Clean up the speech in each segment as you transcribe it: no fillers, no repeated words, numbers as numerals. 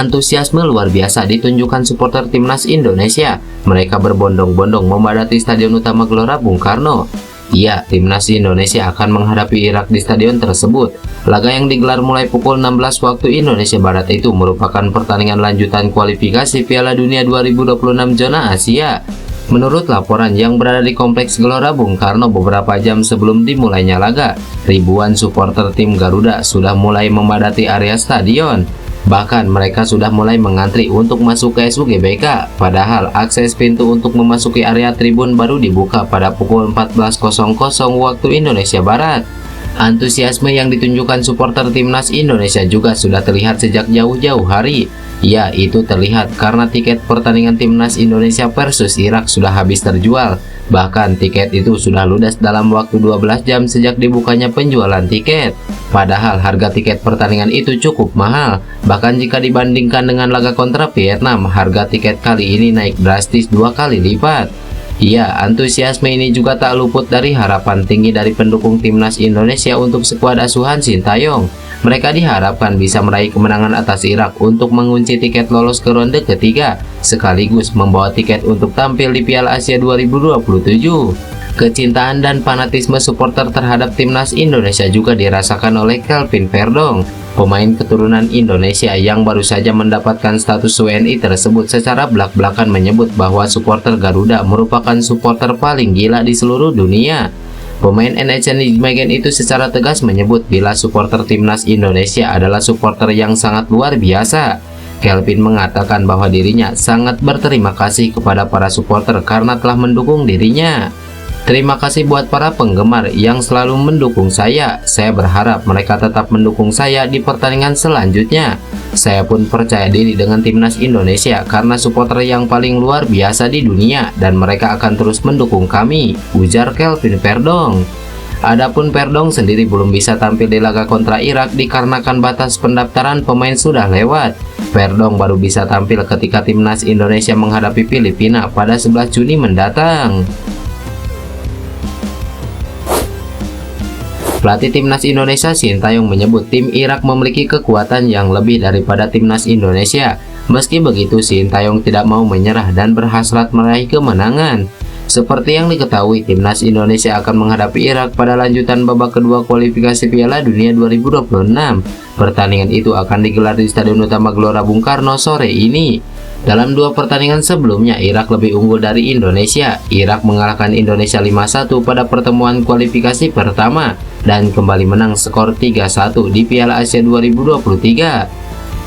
Antusiasme luar biasa ditunjukkan supporter timnas Indonesia. Mereka berbondong-bondong memadati Stadion Utama Gelora Bung Karno. Iya, timnas Indonesia akan menghadapi Irak di stadion tersebut. Laga yang digelar mulai pukul 16 waktu Indonesia Barat itu merupakan pertandingan lanjutan kualifikasi Piala Dunia 2026 zona Asia. Menurut laporan yang berada di Kompleks Gelora Bung Karno beberapa jam sebelum dimulainya laga, ribuan supporter tim Garuda sudah mulai memadati area stadion. Bahkan mereka sudah mulai mengantri untuk masuk ke SUGBK, padahal akses pintu untuk memasuki area tribun baru dibuka pada pukul 14.00 waktu Indonesia Barat. Antusiasme yang ditunjukkan supporter timnas Indonesia juga sudah terlihat sejak jauh-jauh hari. Ya, itu terlihat karena tiket pertandingan timnas Indonesia versus Irak sudah habis terjual. Bahkan tiket itu sudah ludes dalam waktu 12 jam sejak dibukanya penjualan tiket. Padahal harga tiket pertandingan itu cukup mahal. Bahkan jika dibandingkan dengan laga kontra Vietnam, harga tiket kali ini naik drastis 2 kali lipat. Ya, antusiasme ini juga tak luput dari harapan tinggi dari pendukung timnas Indonesia untuk skuad asuhan Sintayong. Mereka diharapkan bisa meraih kemenangan atas Irak untuk mengunci tiket lolos ke ronde ketiga, sekaligus membawa tiket untuk tampil di Piala Asia 2027. Kecintaan dan fanatisme supporter terhadap timnas Indonesia juga dirasakan oleh Kelvin Verdong, pemain keturunan Indonesia yang baru saja mendapatkan status WNI tersebut secara belak-belakan menyebut bahwa supporter Garuda merupakan supporter paling gila di seluruh dunia. Pemain NHN Nijmegen itu secara tegas menyebut bila supporter timnas Indonesia adalah supporter yang sangat luar biasa. Kelvin mengatakan bahwa dirinya sangat berterima kasih kepada para supporter karena telah mendukung dirinya. Terima kasih buat para penggemar yang selalu mendukung saya. Saya berharap mereka tetap mendukung saya di pertandingan selanjutnya. Saya pun percaya diri dengan timnas Indonesia karena supporter yang paling luar biasa di dunia dan mereka akan terus mendukung kami, ujar Kelvin Verdong. Adapun Verdong sendiri belum bisa tampil di laga kontra Irak dikarenakan batas pendaftaran pemain sudah lewat. Verdong baru bisa tampil ketika timnas Indonesia menghadapi Filipina pada 11 Juni mendatang. Pelatih timnas Indonesia Sintayong menyebut tim Irak memiliki kekuatan yang lebih daripada timnas Indonesia. Meski begitu, Sintayong tidak mau menyerah dan berhasrat meraih kemenangan. Seperti yang diketahui, timnas Indonesia akan menghadapi Irak pada lanjutan babak kedua kualifikasi Piala Dunia 2026. Pertandingan itu akan digelar di Stadion Utama Gelora Bung Karno sore ini. Dalam dua pertandingan sebelumnya, Irak lebih unggul dari Indonesia. Irak mengalahkan Indonesia 5-1 pada pertemuan kualifikasi pertama dan kembali menang skor 3-1 di Piala Asia 2023.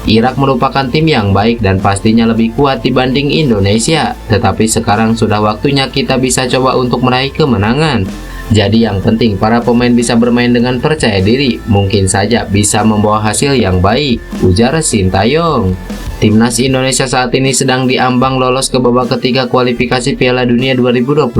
Irak merupakan tim yang baik dan pastinya lebih kuat dibanding Indonesia. Tetapi sekarang sudah waktunya kita bisa coba untuk meraih kemenangan. Jadi yang penting para pemain bisa bermain dengan percaya diri. Mungkin saja bisa membawa hasil yang baik, ujar Sintayong. Timnas Indonesia saat ini sedang diambang lolos ke babak ketiga kualifikasi Piala Dunia 2026.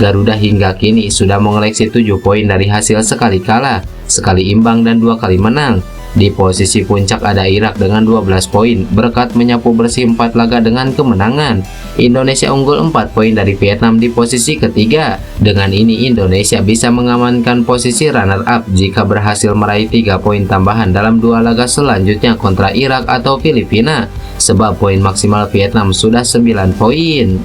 Garuda hingga kini sudah mengoleksi 7 poin dari hasil sekali kalah, sekali imbang dan 2 kali menang. Di posisi puncak ada Irak dengan 12 poin berkat menyapu bersih 4 laga dengan kemenangan. Indonesia unggul 4 poin dari Vietnam di posisi ketiga. Dengan ini Indonesia bisa mengamankan posisi runner up jika berhasil meraih 3 poin tambahan dalam 2 laga selanjutnya kontra Irak atau Filipina. Sebab poin maksimal Vietnam sudah 9 poin.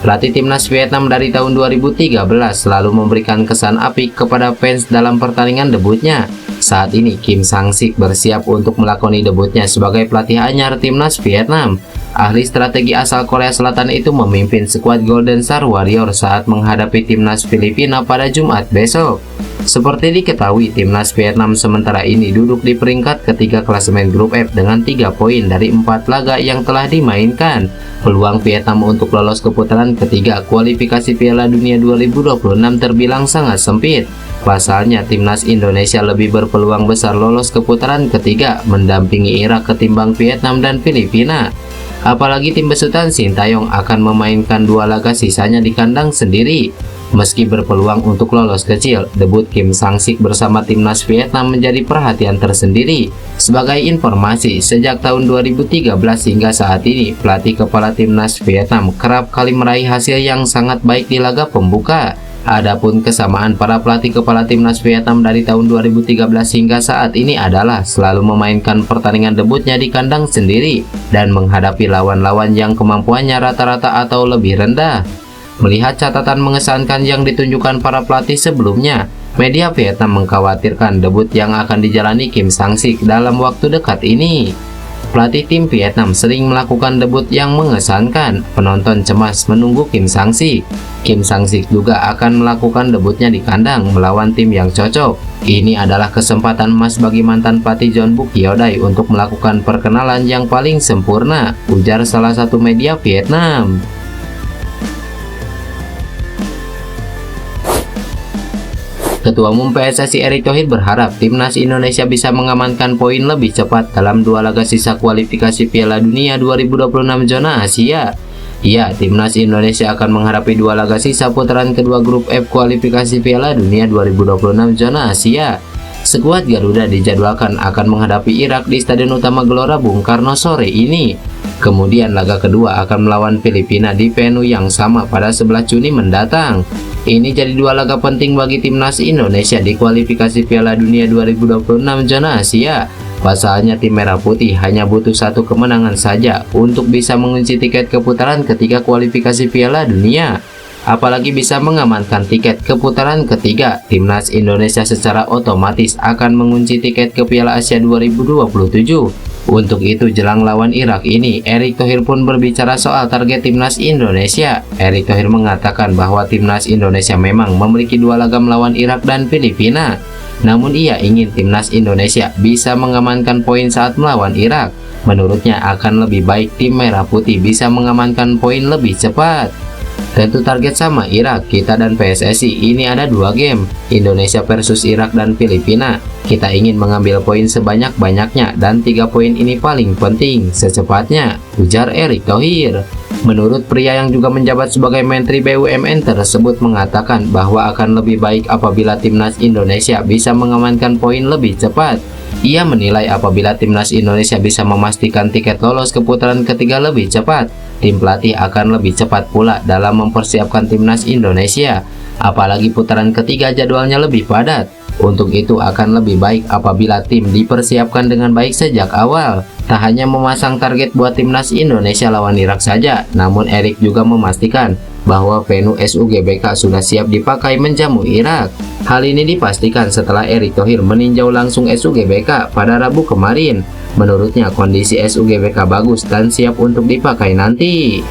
Pelatih timnas Vietnam dari tahun 2013 selalu memberikan kesan apik kepada fans dalam pertandingan debutnya. Saat ini Kim Sang-sik bersiap untuk melakoni debutnya sebagai pelatih anyar timnas Vietnam. Ahli strategi asal Korea Selatan itu memimpin skuad Golden Star Warrior saat menghadapi timnas Filipina pada Jumat besok. Seperti diketahui, timnas Vietnam sementara ini duduk di peringkat ketiga klasemen grup F dengan 3 poin dari 4 laga yang telah dimainkan. Peluang Vietnam untuk lolos ke putaran ketiga kualifikasi Piala Dunia 2026 terbilang sangat sempit. Pasalnya, timnas Indonesia lebih berpeluang besar lolos ke putaran ketiga mendampingi Irak ketimbang Vietnam dan Filipina. Apalagi tim besutan Sintayong akan memainkan 2 laga sisanya di kandang sendiri. Meski berpeluang untuk lolos kecil, debut Kim Sang-sik bersama timnas Vietnam menjadi perhatian tersendiri. Sebagai informasi, sejak tahun 2013 hingga saat ini, pelatih kepala timnas Vietnam kerap kali meraih hasil yang sangat baik di laga pembuka. Adapun kesamaan para pelatih kepala timnas Vietnam dari tahun 2013 hingga saat ini adalah selalu memainkan pertandingan debutnya di kandang sendiri dan menghadapi lawan-lawan yang kemampuannya rata-rata atau lebih rendah. Melihat catatan mengesankan yang ditunjukkan para pelatih sebelumnya, media Vietnam mengkhawatirkan debut yang akan dijalani Kim Sang-sik dalam waktu dekat ini. Pelatih tim Vietnam sering melakukan debut yang mengesankan. Penonton cemas menunggu Kim Sang-sik. Kim Sang-sik juga akan melakukan debutnya di kandang melawan tim yang cocok. Ini adalah kesempatan emas bagi mantan pelatih Jeonbuk Hyodai untuk melakukan perkenalan yang paling sempurna, ujar salah satu media Vietnam. Ketua Umum PSSI Erick Thohir berharap timnas Indonesia bisa mengamankan poin lebih cepat dalam 2 laga sisa kualifikasi Piala Dunia 2026 zona Asia. Ya, timnas Indonesia akan menghadapi 2 laga sisa putaran kedua grup F kualifikasi Piala Dunia 2026 zona Asia. Skuad Garuda dijadwalkan akan menghadapi Irak di Stadion Utama Gelora Bung Karno sore ini. Kemudian laga kedua akan melawan Filipina di venue yang sama pada 11 Juni mendatang. Ini jadi 2 laga penting bagi timnas Indonesia di kualifikasi Piala Dunia 2026 zona Asia. Pasalnya tim Merah Putih hanya butuh 1 kemenangan saja untuk bisa mengunci tiket ke putaran ketiga kualifikasi Piala Dunia. Apalagi bisa mengamankan tiket ke putaran ketiga, timnas Indonesia secara otomatis akan mengunci tiket ke Piala Asia 2027. Untuk itu, jelang lawan Irak ini, Erick Thohir pun berbicara soal target timnas Indonesia. Erick Thohir mengatakan bahwa timnas Indonesia memang memiliki 2 laga melawan Irak dan Filipina. Namun ia ingin timnas Indonesia bisa mengamankan poin saat melawan Irak. Menurutnya akan lebih baik tim Merah Putih bisa mengamankan poin lebih cepat. Tentu target sama Irak, kita dan PSSI. Ini ada 2 game, Indonesia versus Irak dan Filipina. Kita ingin mengambil poin sebanyak-banyaknya dan 3 poin ini paling penting secepatnya, ujar Erick Thohir. Menurut pria yang juga menjabat sebagai Menteri BUMN tersebut mengatakan bahwa akan lebih baik apabila timnas Indonesia bisa mengamankan poin lebih cepat. Ia menilai apabila timnas Indonesia bisa memastikan tiket lolos ke putaran ketiga lebih cepat, tim pelatih akan lebih cepat pula dalam mempersiapkan timnas Indonesia. Apalagi putaran ketiga jadwalnya lebih padat. Untuk itu akan lebih baik apabila tim dipersiapkan dengan baik sejak awal. Tak hanya memasang target buat timnas Indonesia lawan Irak saja, namun Erick juga memastikan bahwa venue SUGBK sudah siap dipakai menjamu Irak. Hal ini dipastikan setelah Erick Thohir meninjau langsung SUGBK pada Rabu kemarin. Menurutnya kondisi SUGBK bagus dan siap untuk dipakai nanti.